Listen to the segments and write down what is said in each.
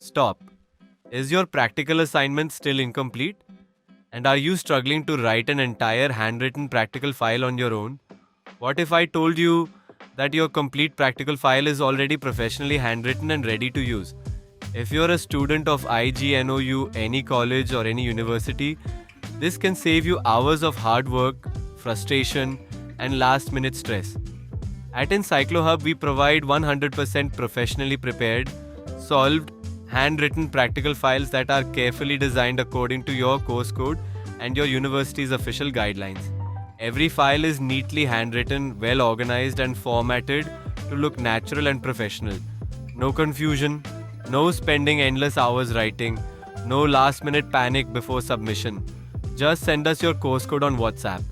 Stop. Is your practical assignment still incomplete? And are you struggling to write an entire handwritten practical file on your own? What if I told you that your complete practical file is already professionally handwritten and ready to use? If you're a student of IGNOU, any college or any university, this can save you hours of hard work, frustration, and last-minute stress. At ENCYCLOHUB, we provide 100% professionally prepared, solved, handwritten practical files that are carefully designed according to your course code and your university's official guidelines. Every file is neatly handwritten, well organized and formatted to look natural and professional. No confusion, no spending endless hours writing, no last-minute panic before submission. Just send us your course code on WhatsApp.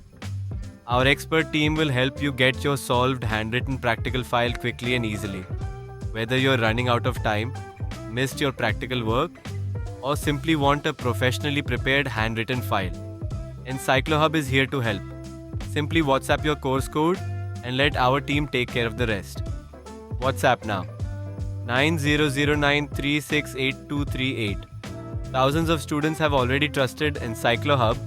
Our expert team will help you get your solved handwritten practical file quickly and easily. Whether you're running out of time, missed your practical work, or simply want a professionally prepared handwritten file, ENCYCLOHUB is here to help. Simply WhatsApp your course code and let our team take care of the rest. WhatsApp now. 9009368238. Thousands of students have already trusted ENCYCLOHUB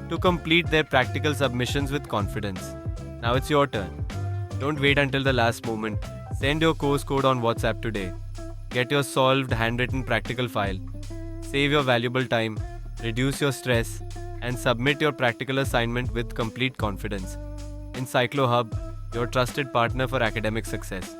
to complete their practical submissions with confidence. Now it's your turn. Don't wait until the last moment. Send your course code on WhatsApp today. Get your solved handwritten practical file. Save your valuable time, reduce your stress, and submit your practical assignment with complete confidence. ENCYCLOHUB, your trusted partner for academic success.